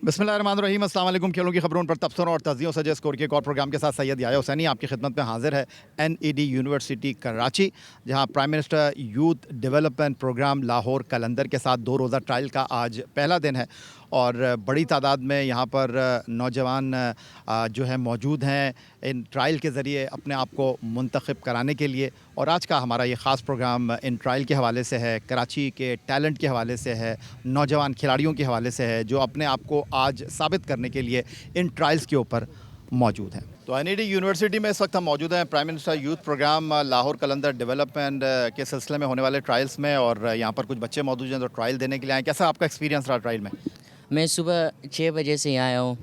बिस्मिल्लाहिर्रहमानिर्रहीम, अस्सलाम वालेकुम। खेलों की खबरों पर तबसरों और तज़ियों से स्कोर के एक और प्रोग्राम के साथ सैयद याया हुसैनी आपकी खिदमत में हाजिर है। NED यूनिवर्सिटी कराची, जहां prime minister youth development programme Lahore Qalandar के साथ 2 रोज़ा ट्रायल का आज पहला दिन है और बड़ी तादाद में यहाँ पर नौजवान जो है मौजूद हैं इन ट्रायल के ज़रिए अपने आप को मुंतखब कराने के लिए। और आज का हमारा ये ख़ास प्रोग्राम इन ट्रायल के हवाले से है, कराची के टैलेंट के हवाले से है, नौजवान खिलाड़ियों के हवाले से है जो अपने आप को आज साबित करने के लिए इन ट्रायल्स के ऊपर मौजूद हैं। तो NED यूनिवर्सिटी में इस वक्त हम मौजूद हैं prime minister youth programme Lahore Qalandar development के सिलसिले में होने वाले ट्रायल्स में, और यहाँ पर कुछ बच्चे मौजूद हैं जो ट्रायल देने के लिए आए। कैसा आपका एक्सपीरियंस रहा ट्रायल में? मैं सुबह 6 बजे से यहाँ आया हूँ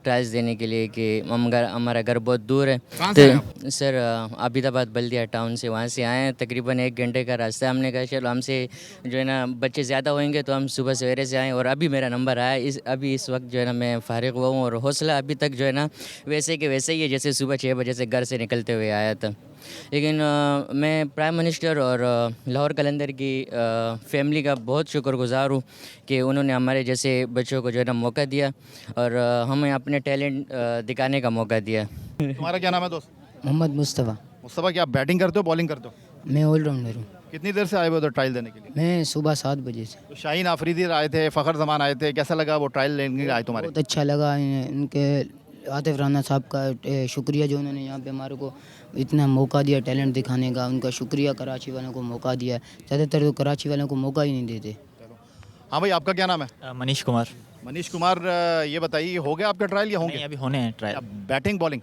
ट्रायल्स देने के लिए कि हमारा घर बहुत दूर है। कहाँ से आए आप? सर आबिदाबाद बल्दिया टाउन से वहाँ से आए हैं। तकरीबन 1 घंटे का रास्ता है। हमने कहा चलो हमसे जो है ना बच्चे ज़्यादा होंगे तो हम सुबह सवेरे से आएँ, और अभी मेरा नंबर आया। अभी इस वक्त जो है ना मैं फ़ारिग हुआ हूँ और हौसला अभी तक जो है ना वैसे के वैसे ही है जैसे सुबह 6 बजे से घर से निकलते हुए आया था। लेकिन मैं प्राइम मिनिस्टर और लाहौर कलंदर की फैमिली का बहुत शुक्रगुज़ार हूँ कि उन्होंने हमारे जैसे बच्चों को जो है ना मौका दिया और हमें अपने टैलेंट दिखाने का मौका दिया। तुम्हारा क्या नाम है दोस्त? मोहम्मद मुस्तफ़ा। मुस्तफ़ा, क्या आप बैटिंग करते हो बॉलिंग करते हो? मैं ऑलराउंडर हूँ। कितनी देर से आए हुए उधर ट्रायल देने के लिए? मैं सुबह 7 बजे से। तो शाहीन आफरीदी आए थे, फ़खर जमान आए थे, कैसा लगा वो ट्रायल लेने के लिए आए तुम्हारे? बहुत अच्छा लगा। इनके आतिफ राना साहब का शुक्रिया जो उन्होंने यहाँ पे हमारे को इतना मौका दिया टैलेंट दिखाने का। उनका शुक्रिया। कराची वालों को मौका दिया। ज़्यादातर तो कराची वालों को मौका ही नहीं देते। हाँ भाई, आपका क्या नाम है? मनीष कुमार। मनीष कुमार, ये बताइए हो गया आपका ट्रायल या नहीं, होंगे? अभी होने हैं trial. Batting bowling?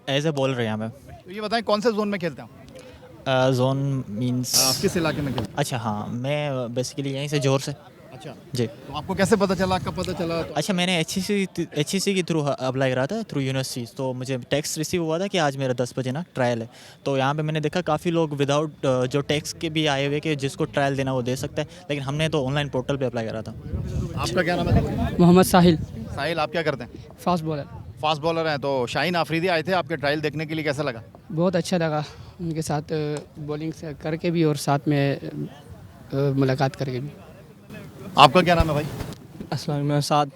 As a bowler यहाँ पे। तो ये बताएं कौन से जोन में खेलते हैं? जोन मींस आप किस इलाके में खेलते अच्छा, हाँ, मैं बेसिकली यहीं से जोर से। हैं? अच्छा, जी। तो आपको कैसे पता चला, कब पता चला? तो अच्छा, मैंने HEC के थ्रू अप्लाई करा था थ्रू यूनिवर्सिटी। तो मुझे टेक्स्ट रिसीव हुआ था कि आज मेरा 10 बजे ना ट्रायल है। तो यहाँ पे मैंने देखा काफ़ी लोग विदाउट जो टेक्स्ट के भी आए हुए कि जिसको ट्रायल देना वो दे सकता है, लेकिन हमने तो ऑनलाइन पोर्टल पे अप्लाई करा था। आपका क्या नाम है? मोहम्मद साहिल। साहिल, आप क्या करते हैं? Fast bowler. फास्ट बॉलर हैं। तो शाहीन आफरीदी आए थे आपके ट्रायल देखने के लिए, कैसा लगा? बहुत अच्छा लगा उनके साथ बॉलिंग से करके भी और साथ में मुलाकात करके भी। आपका क्या नाम है भाई? अस्सलाम मैं साद।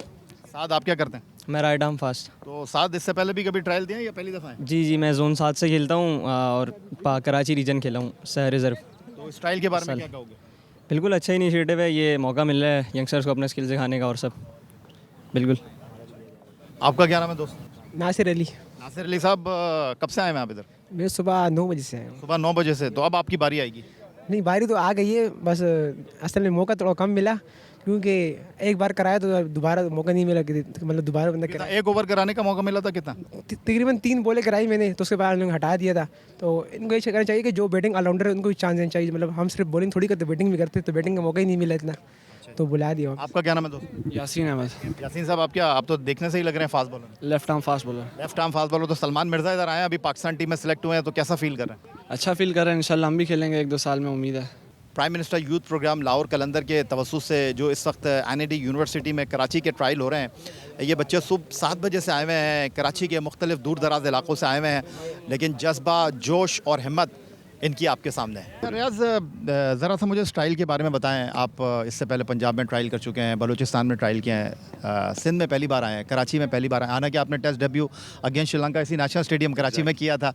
साद, आप क्या करते हैं? मैं राइट आर्म फास्ट। तो साद, इससे पहले भी कभी ट्रायल दिए या पहली दफ़ा है? जी, मैं जोन 7 से खेलता हूँ और कराची रीजन खेला हूँ, शहर रिजर्व। तो इस ट्रायल के बारे में क्या कहोगे? बिल्कुल अच्छा इनिशिएटिव है। ये मौका मिल रहा है यंगस्टर्स को अपने स्किल्स दिखाने का और सब। बिल्कुल। आपका क्या नाम है दोस्त? नासिर अली। नासिर अली साहब, कब से आए हैं आप इधर? मैं सुबह 9 बजे से आया हूँ। सुबह 9 बजे से। तो अब आपकी बारी आएगी। नहीं, बारी तो आ गई है, बस असल में मौका थोड़ा कम मिला क्योंकि एक बार कराया तो दोबारा मौका नहीं मिला। मतलब दोबारा बंदा कितना एक ओवर कराने का मौका मिला था? कितना? तकरीबन 3 बॉलें कराई मैंने, तो उसके बाद उन्होंने हटा दिया था। तो इनको ये करना चाहिए कि जो बैटिंग ऑलराउंडर है उनको भी चांस देना चाहिए। मतलब हम सिर्फ बॉलिंग थोड़ी करते, बैटिंग भी करते, तो बैटिंग का मौका ही नहीं मिला इतना, तो बुला दिया। आपका क्या नाम है दोस्त? यासीन अहमद। यासीन साहब, आप तो देखने से ही लग रहे हैं fast bowler. Left arm fast bowler. Left arm fast bowler. तो सलमान मिर्जा इधर आए हैं, अभी पाकिस्तान टीम में सेलेक्ट हुए हैं, तो कैसा फील कर रहे हैं? अच्छा फील कर रहे हैं। इंशाल्लाह हम भी खेलेंगे 1-2 साल में, उम्मीद है। Prime minister youth programme Lahore Qalandar के तवस्सुस से जो इस वक्त NED यूनिवर्सिटी में कराची के ट्रायल हो रहे हैं, ये बच्चे सुबह 7 बजे से आए हुए हैं, कराची के मुख्तलिफ दूर दराज इलाकों से आए हुए हैं, लेकिन जज्बा, जोश और हिम्मत इनकी आपके सामने है। रियाज, ज़रा सा मुझे इस ट्रायल के बारे में बताएं। आप इससे पहले पंजाब में ट्रायल कर चुके हैं, बलूचिस्तान में ट्रायल किए हैं, सिंध में पहली बार आए हैं, कराची में पहली बार आए। हालांकि आपने टेस्ट डेब्यू अगेंस्ट श्रीलंका इसी नेशनल स्टेडियम कराची में किया था।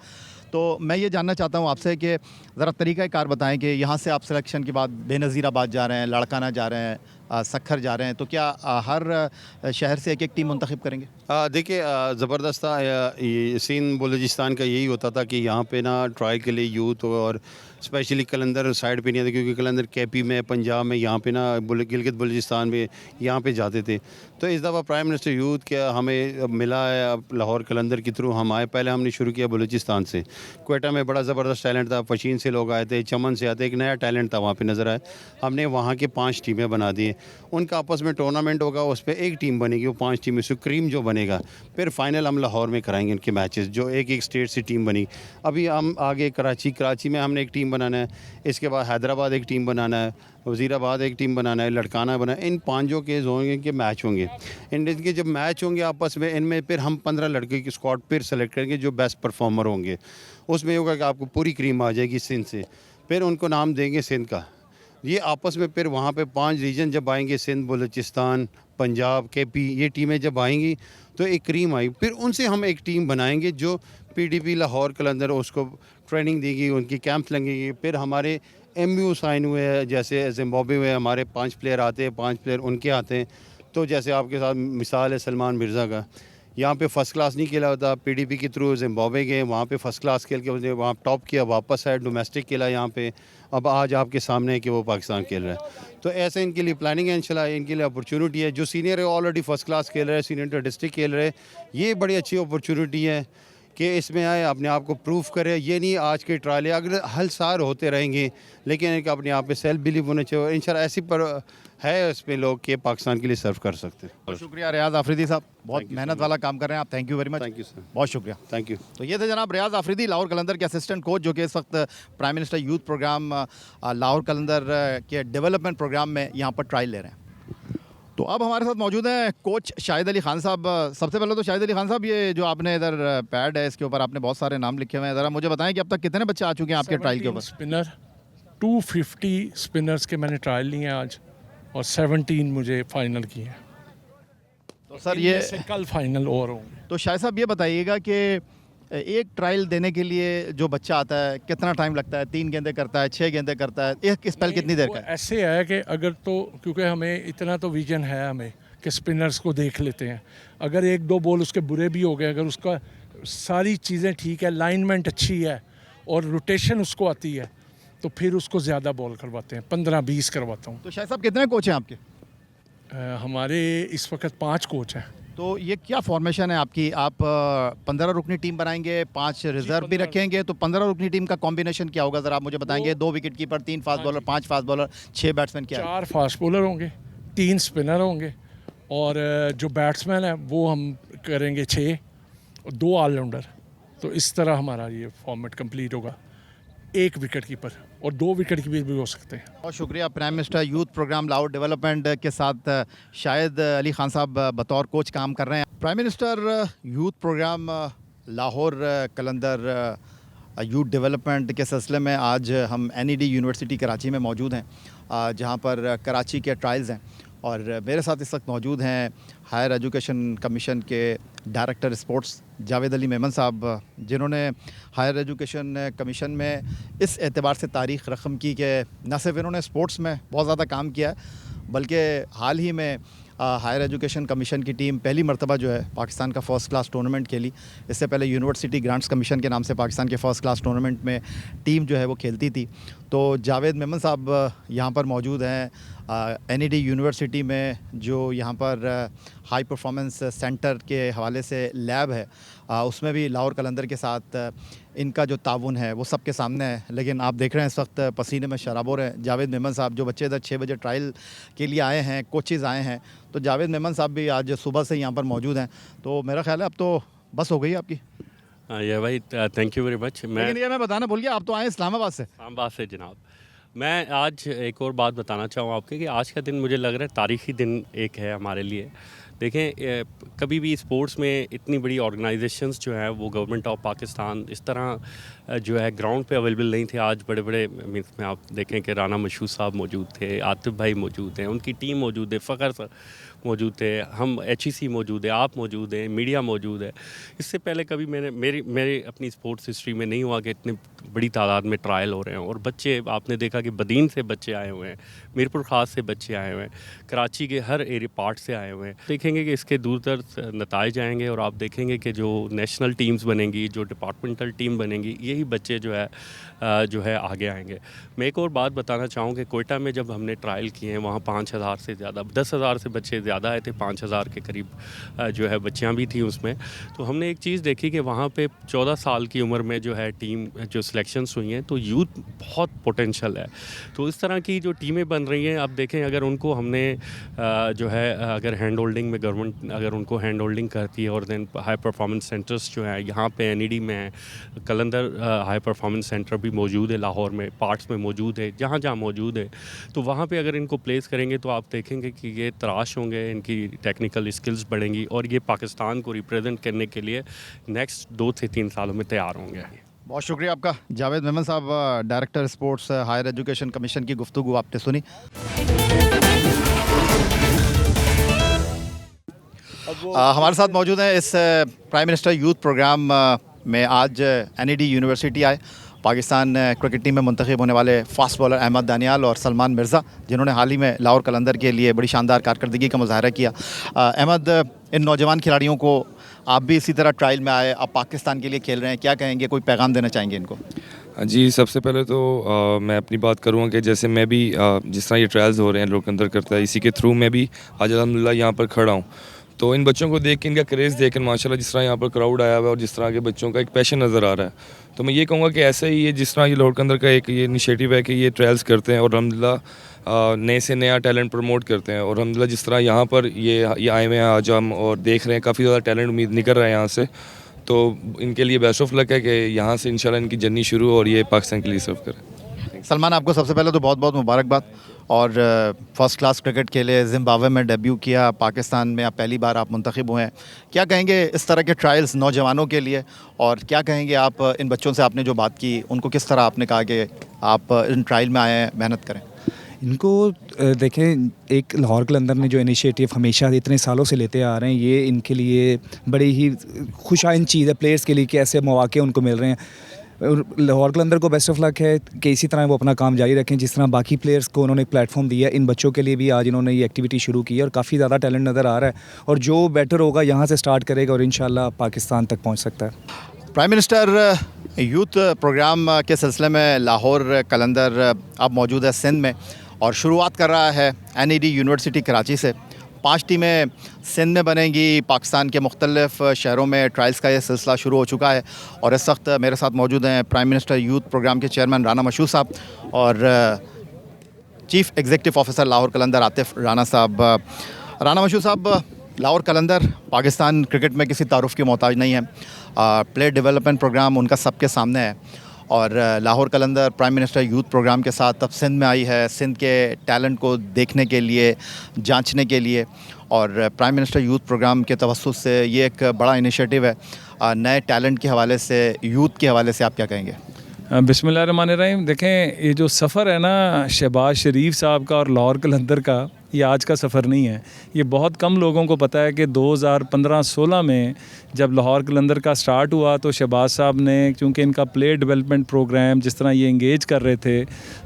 तो मैं ये जानना चाहता हूँ आपसे कि ज़रा तरीक़ाकार बताएं कि यहाँ से आप सिलेक्शन के बाद बेनज़ीराबाद जा रहे हैं, लाड़काना जा रहे हैं, सखर जा रहे हैं, तो क्या हर शहर से एक टीम मुंतखब करेंगे? देखिए, ज़बरदस्त था। ये सिंध बलूचिस्तान का यही होता था कि यहाँ पे ना ट्रायल के लिए यूथ और स्पेशली कलंदर साइड पे नहीं आते, क्योंकि कलंदर KP में, पंजाब में, यहाँ पे ना गिलगित बलूचिस्तान में यहाँ पे जाते थे। तो इस दफ़ा प्राइम मिनिस्टर यूथ क्या हमें मिला है लाहौर कलंदर के थ्रू हम आए। पहले हमने शुरू किया बलूचिस्तान से। क्वेटा में बड़ा ज़बरदस्त टैलेंट था, फशीन से लोग आए थे, चमन से आते, एक नया टैलेंट था वहाँ पे नज़र आया। हमने वहाँ के 5 टीमें बना दी। उनका आपस में टूर्नामेंट होगा, उस पर एक टीम बनेगी, वो 5 टीमें से क्रीम जो बनेगा, फिर फाइनल हम लाहौर में कराएंगे इनके मैचेस, जो एक स्टेट से टीम बनी। अभी हम आगे कराची में हमने एक टीम बनाना है, इसके बाद हैदराबाद एक टीम बनाना है, वज़ीराबाद एक टीम बनाना है, लड़काना बनाना है। इन 5 के जोन के मैच होंगे। इनके जब मैच होंगे आपस में, इनमें फिर हम 15 लड़के की स्क्वाड फिर सेलेक्ट करेंगे जो बेस्ट परफॉर्मर होंगे। उसमें होगा कि आपको पूरी क्रीम आ जाएगी सिंध से, फिर उनको नाम देंगे सिंध का। ये आपस में फिर वहाँ पे 5 रीजन जब आएंगे, सिंध, बलूचिस्तान, पंजाब, केपी, ये टीमें जब आएंगी तो एक क्रीम आई, फिर उनसे हम एक टीम बनाएंगे जो पीडीपी लाहौर कलंदर उसको ट्रेनिंग देगी, उनकी कैंप्स लगेंगी। फिर हमारे एमयू साइन हुए हैं, जैसे जिम्बाब्वे में हमारे 5 प्लेयर आते हैं, 5 प्लेयर उनके आते हैं। तो जैसे आपके साथ मिसाल है सलमान मिर्ज़ा का, यहाँ पे फर्स्ट क्लास नहीं खेला होता, पीडीपी के थ्रू जिम्बाब्वे गए, वहाँ पे फर्स्ट क्लास खेल के उसने वहाँ टॉप किया, वापस आए, डोमेस्टिक खेला यहाँ पे, अब आज आपके सामने है कि वो पाकिस्तान खेल रहा है। तो ऐसे इनके लिए प्लानिंग है, इंशाल्लाह इनके लिए अपॉर्चुनिटी है। जो सीनियर है ऑलरेडी फर्स्ट क्लास खेल रहे हैं, सीनियर इंटर डिस्ट्रिक्ट खेल रहे हैं, ये बड़ी अच्छी अपॉर्चुनिटी है कि इसमें आए, अपने आप को प्रूव करे। ये नहीं आज के ट्रायल अगर हर साल होते रहेंगे, लेकिन एक अपने आप पे सेल्फ बिलीव होना चाहिए। इंशाल्लाह ऐसी पर है इसमें लोग के पाकिस्तान के लिए सर्व कर सकते हैं। बहुत शुक्रिया रियाज आफरीदी साहब, बहुत मेहनत वाला काम कर रहे हैं आप, thank you very much. Thank you sir, बहुत शुक्रिया। Thank you. तो ये थे जनाब रियाज आफरीदी, लाहौर कलंदर के असिस्टेंट कोच, जो कि इस वक्त prime minister youth programme Lahore Qalandar के डेवलपमेंट प्रोग्राम में यहाँ पर ट्रायल ले रहे हैं। तो अब हमारे साथ मौजूद हैं कोच शाहिद अली खान साहब। सबसे पहले तो शाहिद अली खान साहब, ये जो आपने इधर पैड है इसके ऊपर आपने बहुत सारे नाम लिखे हुए हैं, ज़रा मुझे बताएं कि अब तक कितने बच्चे आ चुके हैं आपके ट्रायल के ऊपर? स्पिनर 250 स्पिनर्स के मैंने ट्रायल लिए हैं आज, और 17 मुझे फाइनल किए हैं। तो सर ये से कल फाइनल और होंगे। तो शाहिद साहब ये बताइएगा कि एक ट्रायल देने के लिए जो बच्चा आता है कितना टाइम लगता है? 3 गेंदें करता है, 6 गेंदें करता है, एक स्पेल कितनी देर का है? ऐसे है कि अगर तो क्योंकि हमें इतना तो विजन है हमें कि स्पिनर्स को देख लेते हैं, अगर 1-2 बॉल उसके बुरे भी हो गए, अगर उसका सारी चीज़ें ठीक है, लाइनमेंट अच्छी है और रोटेशन उसको आती है, तो फिर उसको ज़्यादा बॉल करवाते हैं, 15-20 करवाता हूँ। तो शाहिद साहब कितने कोच हैं आपके? हमारे इस वक्त 5 कोच हैं। तो ये क्या फॉर्मेशन है आपकी? आप 15 रुकनी टीम बनाएंगे, 5 रिजर्व भी रखेंगे, तो 15 रुकनी टीम का कॉम्बिनेशन क्या होगा ज़रा आप मुझे बताएंगे? 2 wicket keeper, 3 fast bowler, 5 fast bowler, 6 batsman, क्या 4 फास्ट बॉलर होंगे, 3 स्पिनर होंगे, और जो बैट्समैन है वो हम करेंगे 6 और 2 ऑलराउंडर। तो इस तरह हमारा ये फॉर्मेट कंप्लीट होगा। 1 विकेट कीपर और 2 विकेट कीपर भी हो सकते हैं। बहुत शुक्रिया। Prime minister youth programme Lahore development के साथ शाहिद अली खान साहब बतौर कोच काम कर रहे हैं। Prime minister youth programme Lahore Qalandar youth development के सिलसिले में आज हम NED यूनिवर्सिटी कराची में मौजूद हैं, जहां पर कराची के ट्रायल्स हैं, और मेरे साथ इस वक्त मौजूद हैं हायर एजुकेशन कमीशन के डायरेक्टर स्पोर्ट्स जावेद अली मेमन साहब, जिन्होंने हायर एजुकेशन कमीशन में इस एतबार से तारीख़ रकम की कि न सिर्फ इन्होंने स्पोर्ट्स में बहुत ज़्यादा काम किया है, बल्कि हाल ही में हायर एजुकेशन कमीशन की टीम पहली मरतबा जो है पाकिस्तान का फ़र्स्ट क्लास टूर्नामेंट खेली। इससे पहले यूनिवर्सिटी ग्रांट्स कमीशन के नाम से पाकिस्तान के फ़र्स्ट क्लास टूर्नामेंट में टीम जो है वो खेलती थी। तो जावेद मेमन साहब यहाँ पर मौजूद हैं NED यूनिवर्सिटी में, जो यहाँ पर हाई परफॉर्मेंस सेंटर के हवाले से लैब है, उसमें भी लाहौर कलंदर के साथ इनका जो ताउन है वो सबके सामने है। लेकिन आप देख रहे हैं इस वक्त पसीने में शराबोर हैं जावेद मेमन साहब, जो बच्चे इधर 6 बजे ट्रायल के लिए आए हैं, कोचेज़ आए हैं। तो जावेद मेमन साहब भी आज सुबह से यहाँ पर मौजूद हैं। तो मेरा ख्याल है अब तो बस हो गई आपकी। ये भाई थैंक यू वेरी मच। लेकिन ये मैं बताना भूल गया, आप तो आए इस्लामाबाद से। इस्लामाबाद से जनाब। मैं आज एक और बात बताना चाहूँ आपके कि आज का दिन मुझे लग रहा है तारीख़ी दिन एक है हमारे लिए। देखें, कभी भी स्पोर्ट्स में इतनी बड़ी ऑर्गेनाइजेशंस जो है वो गवर्नमेंट ऑफ पाकिस्तान इस तरह जो है ग्राउंड पे अवेलेबल नहीं थे। आज बड़े बड़े मीन्स में आप देखें कि राना मशहूद साहब मौजूद थे, आतिफ भाई मौजूद हैं, उनकी टीम मौजूद है, फ़खर सर मौजूद थे, हम HEC मौजूद है, आप मौजूद हैं, मीडिया मौजूद है। इससे पहले कभी मेरी अपनी स्पोर्ट्स हिस्ट्री में नहीं हुआ कि इतनी बड़ी तादाद में ट्रायल हो रहे हैं। और बच्चे आपने देखा कि बदीन से बच्चे आए हुए हैं, मीरपुर ख़ास से बच्चे आए हुए हैं, कराची के हर एरिया पार्ट से आए हुए हैं। देखेंगे कि इसके दूर दर्ज नताइज आएंगे और आप देखेंगे कि जो नेशनल टीम्स बनेंगी, जो डिपार्टमेंटल टीम बनेंगी, यही बच्चे जो है आगे आएंगे। मैं एक और बात बताना चाहूँ कि कोयटा में जब हमने ट्रायल किए हैं वहाँ 5000 से ज़्यादा, 10,000 से बच्चे ज़्यादा आए थे, 5000 के करीब जो है बच्चियाँ भी थी उसमें। तो हमने एक चीज़ देखी कि वहाँ पे 14 साल की उम्र में जो है टीम जो सिलेक्शंस हुई हैं, तो यूथ बहुत पोटेंशल है। तो इस तरह की जो टीमें बन रही हैं, अब देखें अगर उनको हमने जो है अगर हैंड होल्डिंग में गवर्नमेंट अगर उनको हैंड होल्डिंग करती है और देन हाई परफॉर्मेंस सेंटर्स जो हैं यहाँ पे NED में है, कलंदर हाई परफॉर्मेंस सेंटर भी मौजूद है, लाहौर में पार्ट्स में मौजूद है, जहाँ जहाँ मौजूद है, तो वहाँ पे अगर इनको प्लेस करेंगे तो आप देखेंगे कि ये तराश होंगे, इनकी टेक्निकल स्किल्स बढ़ेंगी और ये पाकिस्तान को रिप्रेजेंट करने के लिए नेक्स्ट 2 से 3 सालों में तैयार होंगे। बहुत शुक्रिया आपका जावेद मेमन साहब, director sports higher education commission की गुफ्तगू आपने सुनी। हमारे साथ मौजूद हैं इस प्राइम मिनिस्टर यूथ प्रोग्राम में आज NED यूनिवर्सिटी आए पाकिस्तान क्रिकेट टीम में मुंतखब होने वाले फास्ट बॉलर अहमद दानियाल और सलमान मिर्ज़ा, जिन्होंने हाल ही में लाहौर कलंदर के लिए बड़ी शानदार कारकर्दगी का मुजाहरा किया। अहमद, इन नौजवान खिलाड़ियों को आप भी इसी तरह ट्रायल में आए, आप पाकिस्तान के लिए खेल रहे हैं, क्या कहेंगे, कोई पैगाम देना चाहेंगे इनको? जी, सबसे पहले तो मैं अपनी बात करूँगा कि जैसे मैं भी जिस तरह ये ट्रायल्स हो रहे हैं लोग अंदर करता है, इसी के थ्रू मैं भी आज अल्हम्दुलिल्लाह यहाँ पर खड़ा हूँ। तो इन बच्चों को देख के, इनका क्रेज़ देख कर माशाल्लाह जिस तरह यहाँ पर क्राउड आया हुआ है और जिस तरह के बच्चों का एक पैशन नज़र आ रहा है, तो मैं ये कहूँगा कि ऐसे ही ये जिस तरह ये लाहौर के अंदर का एक ये इनिशिएटिव है कि ये ट्रायल्स करते हैं और अल्हम्दुलिल्लाह नए से नया टैलेंट प्रमोट करते हैं। और अल्हम्दुलिल्लाह जिस तरह यहाँ पर ये आए हुए हैं आज हम और देख रहे हैं काफ़ी ज़्यादा टैलेंट उम्मीद निकल रहा है यहाँ से, तो इनके लिए बेस्ट ऑफ लक है कि यहाँ से इंशाल्लाह इनकी जर्नी शुरू हो और ये पाकिस्तान के लिए सर्व करें। सलमान, आपको सबसे पहले तो बहुत बहुत मुबारकबाद, और फर्स्ट क्लास क्रिकेट खेले, ज़िम्बाब्वे में डेब्यू किया, पाकिस्तान में आप पहली बार आप मुंतखब हुए हैं, क्या कहेंगे इस तरह के ट्रायल्स नौजवानों के लिए, और क्या कहेंगे आप इन बच्चों से आपने जो बात की उनको किस तरह आपने कहा कि आप इन ट्रायल में आए हैं, मेहनत करें? इनको देखें, एक लाहौर कलंदर ने जो इनिशिएटिव हमेशा इतने सालों से लेते आ रहे हैं, ये इनके लिए बड़ी ही खुशाइन चीज़ है प्लेयर्स के लिए कि ऐसे मौके उनको मिल रहे हैं। और लाहौर कलंदर को बेस्ट ऑफ लक है कि इसी तरह वो अपना काम जारी रखें, जिस तरह बाकी प्लेयर्स को उन्होंने एक प्लेटफॉर्म दिया है। इन बच्चों के लिए भी आज इन्होंने ये एक्टिविटी शुरू की है और काफ़ी ज़्यादा टैलेंट नज़र आ रहा है, और जो बेटर होगा यहाँ से स्टार्ट करेगा और इंशाल्लाह पाकिस्तान तक पहुँच सकता है। प्राइम मिनिस्टर यूथ प्रोग्राम के सिलसिले में लाहौर कलंदर अब मौजूद है सिंध में, और शुरुआत कर रहा है NED यूनिवर्सिटी कराची से। 5 टीमें सिंध में बनेंगी, पाकिस्तान के मुख्तलिफ शहरों में ट्रायल्स का ये सिलसिला शुरू हो चुका है, और इस वक्त मेरे साथ मौजूद हैं प्राइम मिनिस्टर यूथ प्रोग्राम के चेयरमैन राना मशहूद साहब और chief executive officer Lahore Qalandar Atif Rana साहब। राना मशहूद साहब, लाहौर कलंदर पाकिस्तान क्रिकेट में किसी तारुफ की मोहताज नहीं है, प्लेयर डेवलपमेंट प्रोग्राम उनका सबके सामने है, और लाहौर कलंदर प्राइम मिनिस्टर यूथ प्रोग्राम के साथ अब सिंध में आई है, सिंध के टैलेंट को देखने के लिए, जांचने के लिए, और प्राइम मिनिस्टर यूथ प्रोग्राम के तवस्सुस से ये एक बड़ा इनिशिएटिव है नए टैलेंट के हवाले से, यूथ के हवाले से आप क्या कहेंगे? बिस्मिल्लाहिर्रहमानिर्रहीम। देखें, ये जो सफ़र है ना शहबाज शरीफ साहब का और लाहौर कलंदर का, ये आज का सफ़र नहीं है। ये बहुत कम लोगों को पता है कि 2015-16 में जब लाहौर कलंदर का स्टार्ट हुआ तो शहबाज साहब ने, क्योंकि इनका प्लेयर डेवलपमेंट प्रोग्राम जिस तरह ये इंगेज कर रहे थे,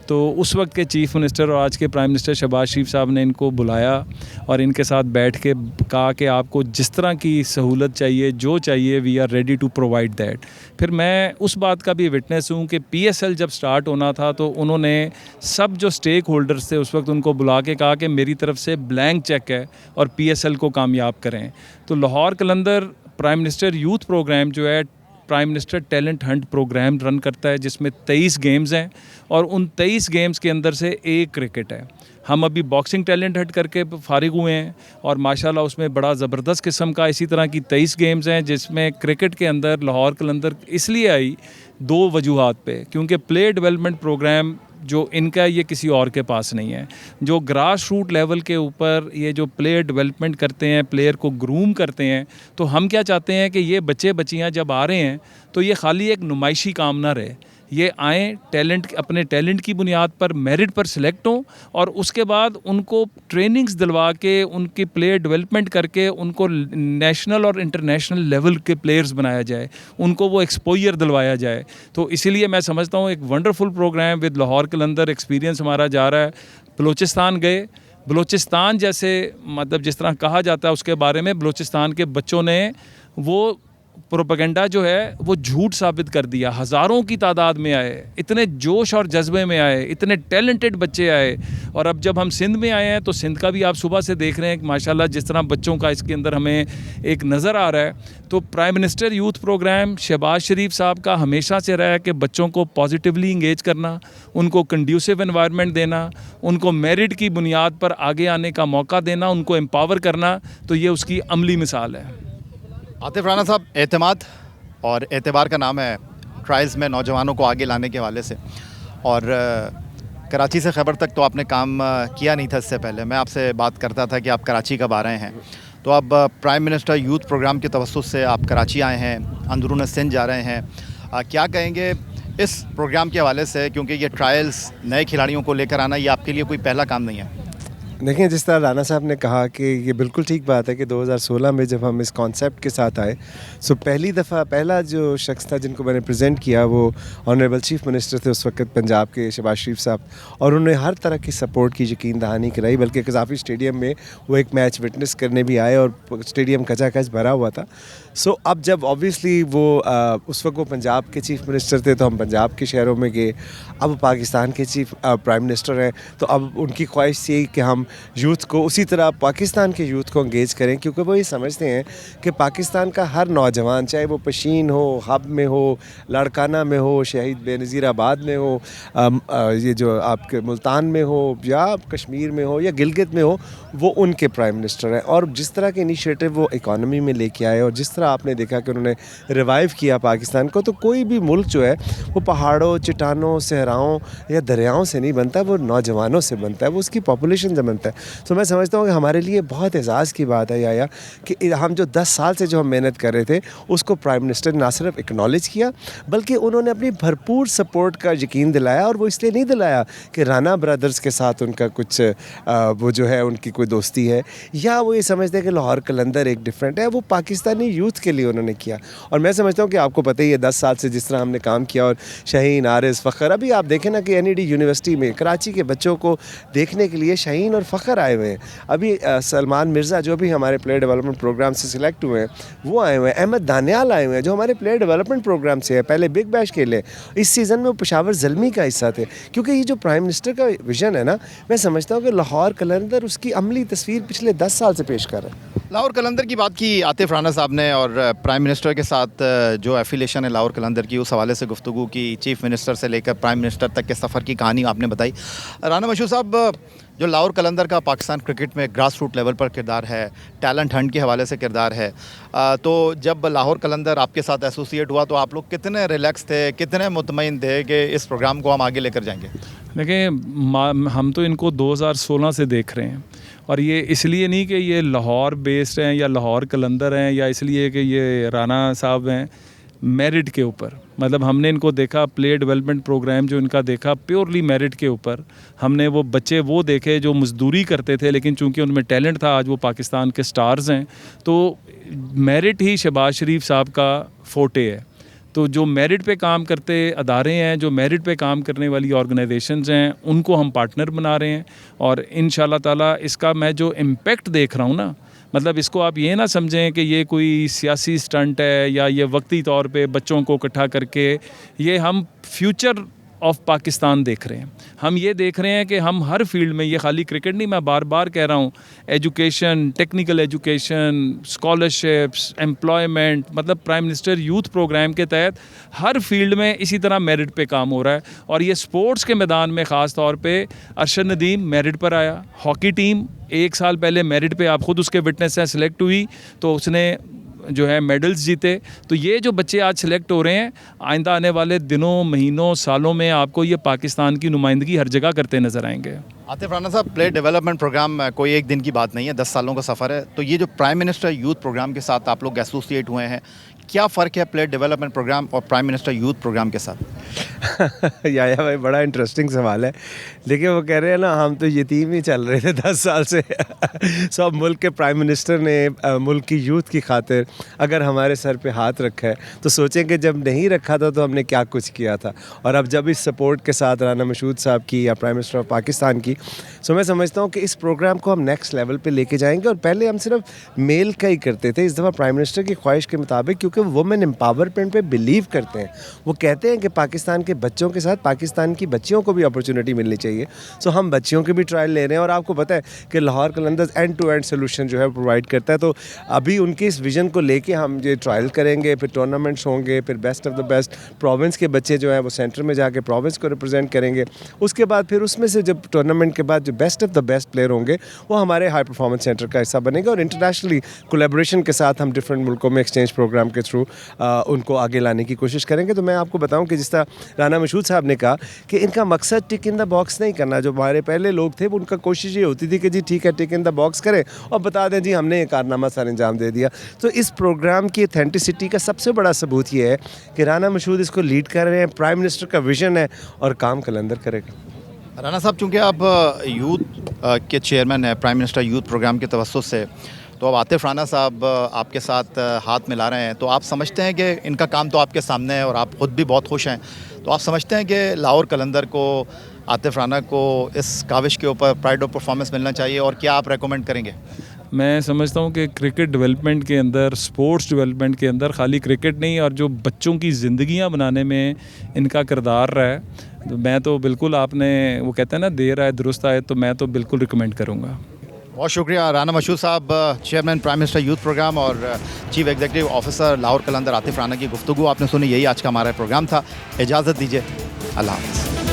तो उस वक्त के चीफ़ मिनिस्टर और आज के प्राइम मिनिस्टर शहबाज शरीफ साहब ने इनको बुलाया और इनके साथ बैठ के कहा कि आपको जिस तरह की सहूलत चाहिए, जो चाहिए, we are ready to provide that. फिर मैं उस बात का भी विटनेस हूँ कि PSL जब स्टार्ट होना था तो उन्होंने सब जो स्टेक होल्डर्स थे उस वक्त उनको बुला के कहा कि मेरी तरफ से ब्लैंक चेक है और PSL को कामयाब करें। तो लाहौर कलंदर प्राइम मिनिस्टर यूथ प्रोग्राम जो है, prime minister talent Hunt program run करता है, जिसमें 23 गेम्स हैं और उन 23 गेम्स के अंदर से एक क्रिकेट है। हम अभी बॉक्सिंग टैलेंट हट करके फारिग हुए हैं और माशाल्लाह उसमें बड़ा ज़बरदस्त किस्म का इसी तरह की 23 गेम्स हैं, जिसमें क्रिकेट के अंदर लाहौर कलंदर इसलिए आई 2 वजूहात पे, क्योंकि प्लेयर डेवलपमेंट प्रोग्राम जो इनका ये किसी और के पास नहीं है। जो ग्रास रूट लेवल के ऊपर ये जो प्लेयर डेवलपमेंट करते हैं, प्लेयर को ग्रूम करते हैं, तो हम क्या चाहते हैं कि ये बच्चे बच्चियाँ जब आ रहे हैं तो ये खाली एक नुमाइशी काम ना रहे, ये आएँ टैलेंट, अपने टैलेंट की बुनियाद पर मेरिट पर सिलेक्ट हों और उसके बाद उनको ट्रेनिंग्स दिलवा के, उनकी प्लेयर डेवलपमेंट करके उनको नेशनल और इंटरनेशनल लेवल के प्लेयर्स बनाया जाए, उनको वो एक्सपोजर दिलवाया जाए। तो इसीलिए मैं समझता हूँ एक wonderful program with Lahore Qalandar experience हमारा जा रहा है। बलूचिस्तान गए, बलूचिस्तान जैसे मतलब जिस तरह कहा जाता है उसके बारे में, बलूचिस्तान के बच्चों ने वो प्रोपेगेंडा जो है वो झूठ साबित कर दिया। हज़ारों की तादाद में आए, इतने जोश और जज्बे में आए, इतने टैलेंटेड बच्चे आए। और अब जब हम सिंध में आए हैं तो सिंध का भी आप सुबह से देख रहे हैं कि माशाल्लाह जिस तरह बच्चों का इसके अंदर हमें एक नज़र आ रहा है। तो prime minister youth programme Shahbaz Sharif साहब का हमेशा से रहा है कि बच्चों को पॉजिटिवली इंगेज करना, उनको कंड्यूसिव एनवायरनमेंट देना, उनको मेरिट की बुनियाद पर आगे आने का मौका देना, उनको एम्पावर करना। तो ये उसकी अमली मिसाल है। आतिफ राना साहब, एतमाद और एतबार का नाम है ट्रायल्स में नौजवानों को आगे लाने के हवाले से, और कराची से खैबर तक तो आपने काम किया नहीं था इससे पहले। मैं आपसे बात करता था कि आप कराची कब आ रहे हैं, तो अब प्राइम मिनिस्टर यूथ प्रोग्राम के तवस्सुस से आप कराची आए हैं, अंदरून सिंध जा रहे हैं। क्या कहेंगे इस प्रोग्राम के हवाले से, क्योंकि ये ट्रायल्स नए खिलाड़ियों को लेकर आना ये आपके लिए कोई पहला काम नहीं है? देखिए, जिस तरह राना साहब ने कहा कि ये बिल्कुल ठीक बात है कि 2016 में जब हम इस कॉन्सेप्ट के साथ आए, सो पहली दफ़ा पहला जो शख्स था जिनको मैंने प्रेजेंट किया वो ऑनरेबल चीफ मिनिस्टर थे उस वक्त पंजाब के, शहबाज शरीफ साहब, और उन्होंने हर तरह की सपोर्ट की, यकीन दहानी कराई, बल्कि कज़ाफ़ी स्टेडियम में वो एक मैच विटनेस करने भी आए और स्टेडियम खचाखच भरा हुआ था। सो अब जब ऑब्वियसली वो उस वक्त वो पंजाब के चीफ मिनिस्टर थे, तो हम पंजाब के शहरों में गए। अब पाकिस्तान के चीफ प्राइम मिनिस्टर हैं, तो अब उनकी ख्वाहिश थी कि हम यूथ को उसी तरह पाकिस्तान के यूथ को इंगेज करें, क्योंकि वो ये समझते हैं कि पाकिस्तान का हर नौजवान, चाहे वो पशीन हो, हब में हो, लाड़काना में हो, शहीद बेनज़ीराबाद में हो, ये जो आपके मुल्तान में हो, या कश्मीर में हो, या गिलगित में हो, वो उनके प्राइम मिनिस्टर हैं। और जिस तरह के इनिशिएटिव वो इकॉनमी में लेके आए, और जिस तरह आपने देखा कि उन्होंने रिवाइव किया पाकिस्तान को, तो कोई भी मुल्क जो है वो पहाड़ों, चट्टानों, सहराओं या दरियाओं से नहीं बनता, वो नौजवानों से बनता है, वो उसकी पॉपुलेशन से बनता है। तो मैं समझता हूँ कि हमारे लिए बहुत एजाज़ की बात है याया कि हम जो 10 साल से जो हम मेहनत कर रहे थे उसको प्राइम मिनिस्टर ने ना सिर्फ एक्नॉलेज किया, बल्कि उन्होंने अपनी भरपूर सपोर्ट का यकीन दिलाया। और वो इसलिए नहीं दिलाया कि राना ब्रदर्स के साथ उनका कुछ वो जो है उनकी कोई दोस्ती है, या वो ये समझते हैं कि लाहौर कलंदर एक डिफरेंट है, वो पाकिस्तानी यूथ के लिए उन्होंने किया। और मैं समझता हूँ कि आपको पता ही है 10 साल से जिस तरह हमने काम किया, और शाहीन, आरिस, फ़खर, अभी आप देखें ना कि NED यूनिवर्सिटी में कराची के बच्चों को देखने के लिए शाहीन और फ़खर आए हुए हैं। अभी सलमान मिर्ज़ा जो भी हमारे प्लेयर डेवलपमेंट प्रोग्राम से सिलेक्ट हुए हैं वो आए हुए हैं। अहमद दानियाल आए हुए हैं जो हमारे प्लेयर डेवलपमेंट प्रोग्राम से है, पहले बिग बैश खेले, इस सीज़न में वो पेशावर ज़ल्मी का हिस्सा थे। क्योंकि ये जो प्राइम मिनिस्टर का विज़न है ना, मैं समझता हूँ कि लाहौर कलंदर उसकी अमली तस्वीर पिछले 10 साल से पेश कर रहा है। लाहौर कलंदर की बात की आतिफ राना साहब ने, और प्राइम मिनिस्टर के साथ जो एफिलेशन है लाहौर कलंदर की, उस हवाले से गुफ्तगू की, चीफ मिनिस्टर से लेकर प्राइम मिनिस्टर तक के सफ़र की कहानी आपने बताई। राना मशहूर साहब, जो लाहौर कलंदर का पाकिस्तान क्रिकेट में ग्रास रूट लेवल पर किरदार है, टैलेंट हंट के हवाले से किरदार है, तो जब लाहौर कलंदर आपके साथ एसोसिएट हुआ तो आप लोग कितने रिलैक्स थे, कितने मुतमईन थे कि इस प्रोग्राम को हम आगे लेकर जाएंगे? देखिए, हम तो इनको 2016 से देख रहे हैं, और ये इसलिए नहीं कि ये लाहौर बेस्ड हैं या लाहौर कलंदर हैं, या इसलिए कि ये राना साहब हैं, मेरिट के ऊपर। मतलब हमने इनको देखा, प्लेयर डेवलपमेंट प्रोग्राम जो इनका देखा प्योरली मेरिट के ऊपर। हमने वो बच्चे वो देखे जो मजदूरी करते थे, लेकिन चूंकि उनमें टैलेंट था, आज वो पाकिस्तान के स्टार्स हैं। तो मेरिट ही शहबाज शरीफ साहब का फोटे है। तो जो मेरिट पे काम करते अदारे हैं, जो मेरिट पे काम करने वाली ऑर्गेनाइजेशंस हैं, उनको हम पार्टनर बना रहे हैं। और इंशाल्लाह ताला इसका मैं जो इम्पेक्ट देख रहा हूँ ना, मतलब इसको आप ये ना समझें कि ये कोई सियासी स्टंट है या ये वक्ती तौर पे बच्चों को इकट्ठा करके, ये हम फ्यूचर ऑफ पाकिस्तान देख रहे हैं। हम ये देख रहे हैं कि हम हर फील्ड में, ये खाली क्रिकेट नहीं, मैं बार बार कह रहा हूँ, education, technical education, scholarships, employment, मतलब प्राइम मिनिस्टर यूथ प्रोग्राम के तहत हर फील्ड में इसी तरह मेरिट पे काम हो रहा है। और ये स्पोर्ट्स के मैदान में ख़ास तौर पे अरशद नदीम मेरिट पर आया। हॉकी टीम 1 साल पहले मेरिट पे, आप ख़ुद उसके विटनेस हैं, सिलेक्ट हुई, तो उसने जो है मेडल्स जीते। तो ये जो बच्चे आज सिलेक्ट हो रहे हैं, आइंदा आने वाले दिनों, महीनों, सालों में आपको ये पाकिस्तान की नुमाइंदगी हर जगह करते नज़र आएंगे। आतिफ राना साहब, प्लेयर डेवलपमेंट प्रोग्राम कोई एक दिन की बात नहीं है, 10 सालों का सफ़र है। तो ये जो प्राइम मिनिस्टर यूथ प्रोग्राम के साथ आप लोग एसोसिएट हुए हैं, क्या फ़र्क है प्लेयर डेवलपमेंट प्रोग्राम और प्राइम मिनिस्टर यूथ प्रोग्राम के साथ? या भाई, बड़ा इंटरेस्टिंग सवाल है। देखिए, वो कह रहे हैं ना, हम तो यतीम ही चल रहे थे 10 साल से। सब मुल्क के प्राइम मिनिस्टर ने मुल्क की यूथ की खातिर अगर हमारे सर पे हाथ रखा है, तो सोचें कि जब नहीं रखा था तो हमने क्या कुछ किया था। और अब जब इस सपोर्ट के साथ राना मशहूद साहब की या प्राइम मिनिस्टर ऑफ पाकिस्तान की, सो मैं समझता हूँ कि इस प्रोग्राम को हम नेक्स्ट लेवल पे लेके जाएंगे। और पहले हम सिर्फ मेल का ही करते थे, इस दफ़ा प्राइम मिनिस्टर की ख्वाहिश के मुताबिक, क्योंकि वुमेन एम्पावरमेंट पे बिलीव करते हैं। वो कहते हैं कि पाकिस्तान के बच्चों के साथ पाकिस्तान की बच्चियों को भी अपॉर्चुनिटी मिलनी चाहिए। सो हम बच्चियों के भी ट्रायल ले रहे हैं। और आपको पता है कि लाहौर कलंदर एंड टू एंड सोल्यूशन जो है प्रोवाइड करता है। तो अभी उनके इस विजन को लेके हम ये ट्रायल करेंगे, फिर टूर्नामेंट्स होंगे, फिर best of the best province के बच्चे जो है वो सेंटर में जाके प्रोविंस को रिप्रेजेंट करेंगे। उसके बाद फिर उसमें से जब टूर्नामेंट के बाद जो best of the best player होंगे वो हमारे हाई परफॉर्मेंस सेंटर का हिस्सा बनेगा। और इंटरनेशनली कोलैबोरेशन के साथ हम डिफरेंट मुल्कों में एक्सचेंज प्रोग्राम के थ्रू उनको आगे लाने की कोशिश करेंगे। तो मैं आपको बताऊं कि जिस तरह राना मशहूद साहब ने कहा कि इनका मकसद टिक इन द बॉक्स नहीं करना। जो हमारे पहले लोग थे उनका कोशिश ये होती थी कि जी ठीक है टिक इन द बॉक्स करें और बता दें जी हमने ये कारनामा सर अंजाम दे दिया। तो इस प्रोग्राम की ऑथेंटिसिटी का सबसे बड़ा सबूत ये है कि राना मशहूद इसको लीड कर रहे हैं, प्राइम मिनिस्टर का विजन है और काम कलंदर करेगा। राना साहब, चूँकि आप यूथ के चेयरमैन हैं, प्राइम मिनिस्टर यूथ प्रोग्राम के तवज्जुह से, तो अब आतिफ राना साहब आपके साथ हाथ मिला रहे हैं, तो आप समझते हैं कि इनका काम तो आपके सामने है और आप ख़ुद भी बहुत खुश हैं, तो आप समझते हैं कि लाहौर कलंदर को, आतिफ राना को इस काविश के ऊपर प्राइड ऑफ परफॉर्मेंस मिलना चाहिए और क्या आप रेकमेंड करेंगे? मैं समझता हूँ कि क्रिकेट डेवलपमेंट के अंदर, स्पोर्ट्स डेवलपमेंट के अंदर खाली क्रिकेट नहीं और जो बच्चों की ज़िंदगियाँ बनाने में इनका किरदार रहा है, तो मैं तो बिल्कुल, आपने वो कहते हैं ना देर आए दुरुस्त आए, तो मैं तो बिल्कुल रिकमेंड करूँगा। बहुत शुक्रिया राना मशहूद साहब, chairman prime minister youth program और chief executive officer Lahore Qalandar Atif Rana की गुफ्तगू आपने सुनी। यही आज का हमारा प्रोग्राम था। इजाज़त दीजिए, अल्लाह हाफ़िज़।